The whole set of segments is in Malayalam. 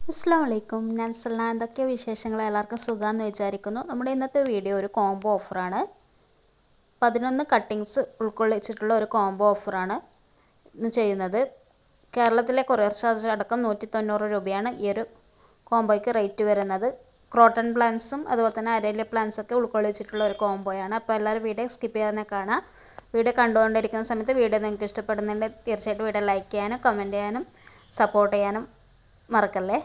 അസ്സലാമു അലൈക്കും. ഞാൻ സൽന. എന്തൊക്കെ വിശേഷങ്ങൾ? എല്ലാവർക്കും സുഖമാണെന്ന് വിചാരിക്കുന്നു. നമ്മുടെ ഇന്നത്തെ വീഡിയോ ഒരു കോംബോ ഓഫറാണ്. 11 കട്ടിങ്സ് ഉൾക്കൊള്ളിച്ചിട്ടുള്ള ഒരു കോംബോ ഓഫറാണ് ഇന്ന് ചെയ്യുന്നത്. കേരളത്തിലെ കൊറിയർ ചാർജ് അടക്കം 190 രൂപയാണ് ഈ ഒരു കോംബോയ്ക്ക് റേറ്റ് വരുന്നത്. ക്രോട്ടൺ പ്ലാന്റ്സും അതുപോലെ തന്നെ അരേലിയ പ്ലാന്റ്സൊക്കെ ഉൾക്കൊള്ളിച്ചിട്ടുള്ള ഒരു കോംബോയാണ്. അപ്പോൾ എല്ലാവരും വീഡിയോ സ്കിപ്പ് ചെയ്യാതെ കാണാം. വീഡിയോ കണ്ടുകൊണ്ടിരിക്കുന്ന സമയത്ത് വീഡിയോ നിങ്ങൾക്ക് ഇഷ്ടപ്പെടുന്നുണ്ടെങ്കിൽ തീർച്ചയായിട്ടും വീഡിയോ ലൈക്ക് ചെയ്യാനും കമൻറ്റ് ചെയ്യാനും സപ്പോർട്ട് ചെയ്യാനും മറക്കല്ലേ.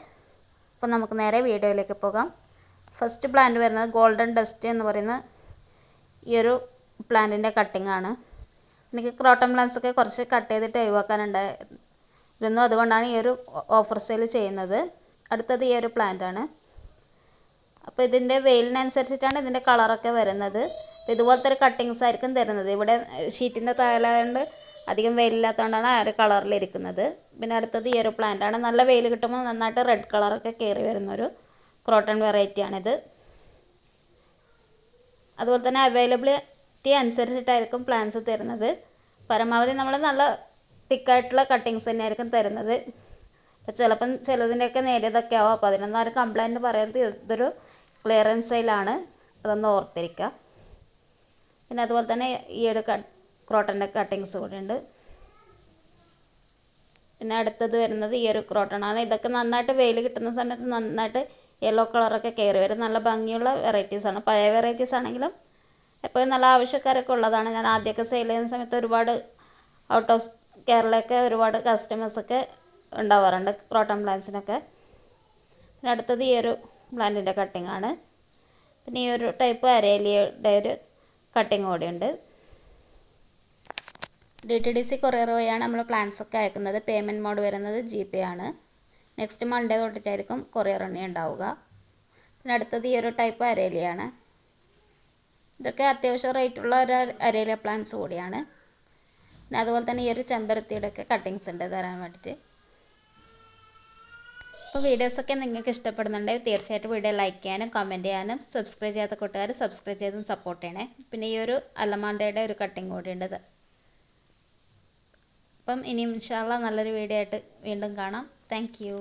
അപ്പോൾ നമുക്ക് നേരെ വീഡിയോയിലേക്ക് പോകാം. ഫസ്റ്റ് പ്ലാന്റ് വരുന്നത് ഗോൾഡൻ ഡസ്റ്റ് എന്ന് പറയുന്ന ഈ ഒരു പ്ലാന്റിൻ്റെ കട്ടിംഗ് ആണ്. എനിക്ക് ക്രോട്ടൺ പ്ലാന്റ്സൊക്കെ കുറച്ച് കട്ട് ചെയ്തിട്ട് ഒഴിവാക്കാനുണ്ടായിരുന്നു. അതുകൊണ്ടാണ് ഈ ഒരു ഓഫർ സെയിൽ ചെയ്യുന്നത്. അടുത്തത് ഈ ഒരു പ്ലാന്റ് ആണ്. അപ്പോൾ ഇതിൻ്റെ വെയിലിനനുസരിച്ചിട്ടാണ് ഇതിൻ്റെ കളറൊക്കെ വരുന്നത്. അപ്പോൾ ഇതുപോലത്തെ ഒരു കട്ടിങ്സ് ആയിരിക്കും തരുന്നത്. ഇവിടെ ഷീറ്റിൻ്റെ താഴെയായതുകൊണ്ട് അധികം വെയിലില്ലാത്തതുകൊണ്ടാണ് ആ ഒരു കളറിലിരിക്കുന്നത്. പിന്നെ അടുത്തത് ഈ ഒരു പ്ലാന്റ് ആണ്. നല്ല വെയിൽ കിട്ടുമ്പോൾ നന്നായിട്ട് റെഡ് കളറൊക്കെ കയറി വരുന്നൊരു ക്രോട്ടൺ വെറൈറ്റിയാണിത്. അതുപോലെ തന്നെ അവൈലബിലിറ്റി അനുസരിച്ചിട്ടായിരിക്കും പ്ലാന്റ്സ് തരുന്നത്. പരമാവധി നമ്മൾ നല്ല തിക്കായിട്ടുള്ള കട്ടിങ്സ് തന്നെയായിരിക്കും തരുന്നത്. അപ്പോൾ ചിലപ്പം ചിലതിൻ്റെയൊക്കെ നേരിയതൊക്കെ ആവും. അപ്പോൾ അതിനൊന്നും ആരും കംപ്ലൈൻറ്റ് പറയുന്നത്. ഇതൊരു ക്ലിയറൻസ് സെയിലാണ്, അതൊന്ന് ഓർത്തിരിക്കുക. പിന്നെ അതുപോലെ തന്നെ ഈ ഒരു ക്രോട്ടൻ്റെ കട്ടിങ്സ് കൂടെ ഉണ്ട്. പിന്നെ അടുത്തത് വരുന്നത് ഈ ഒരു ക്രോട്ടണാണ്. ഇതൊക്കെ നന്നായിട്ട് വെയിൽ കിട്ടുന്ന സമയത്ത് നന്നായിട്ട് യെല്ലോ കളറൊക്കെ കയറി വരും. നല്ല ഭംഗിയുള്ള വെറൈറ്റീസാണ്. പഴയ വെറൈറ്റീസ് ആണെങ്കിലും എപ്പോഴും നല്ല ആവശ്യക്കാരൊക്കെ ഉള്ളതാണ്. ഞാൻ ആദ്യമൊക്കെ സെയിൽ ചെയ്യുന്ന സമയത്ത് ഒരുപാട് ഔട്ട് ഓഫ് കേരളയൊക്കെ ഒരുപാട് കസ്റ്റമേഴ്സൊക്കെ ഉണ്ടാവാറുണ്ട് ക്രോട്ടൺ പ്ലാന്റ്സിനൊക്കെ. പിന്നെ അടുത്തത് ഈ ഒരു പ്ലാന്റിൻ്റെ കട്ടിംഗ് ആണ്. പിന്നെ ഈ ഒരു ടൈപ്പ് അരേലിയയുടെ ഒരു കട്ടിങ് കൂടെയുണ്ട്. DTDC കൊറിയർ വഴിയാണ് നമ്മൾ പ്ലാന്റ്സൊക്കെ അയക്കുന്നത്. പേയ്മെൻറ്റ് മോഡ് വരുന്നത് GPay ആണ്. നെക്സ്റ്റ് മൺഡേ തൊട്ടിട്ടായിരിക്കും കൊറിയർ എണ്ണി ഉണ്ടാവുക. പിന്നെ അടുത്തത് ഈ ഒരു ടൈപ്പ് അരേലിയാണ്. ഇതൊക്കെ അത്യാവശ്യം റേറ്റുള്ള ഒരു അരേലിയ പ്ലാന്റ്സ് കൂടിയാണ്. പിന്നെ അതുപോലെ തന്നെ ഈ ഒരു ചെമ്പരത്തിയുടെ ഒക്കെ കട്ടിങ്സ് ഉണ്ട് തരാൻ വേണ്ടിയിട്ട്. അപ്പോൾ വീഡിയോസൊക്കെ നിങ്ങൾക്ക് ഇഷ്ടപ്പെടുന്നുണ്ടെങ്കിൽ തീർച്ചയായിട്ടും വീഡിയോ ലൈക്ക് ചെയ്യാനും കമൻറ്റ് ചെയ്യാനും സബ്സ്ക്രൈബ് ചെയ്യാത്ത കൂട്ടുകാർ സബ്സ്ക്രൈബ് ചെയ്തും സപ്പോർട്ട് ചെയ്യണേ. പിന്നെ ഈ ഒരു അലമാണ്ടയുടെ ഒരു കട്ടിങ് കൂടിയുണ്ട്. അപ്പം ഇനി ഇൻഷാ അല്ലാഹ് നല്ലൊരു വീഡിയോ ആയിട്ട് വീണ്ടും കാണാം. Thank you.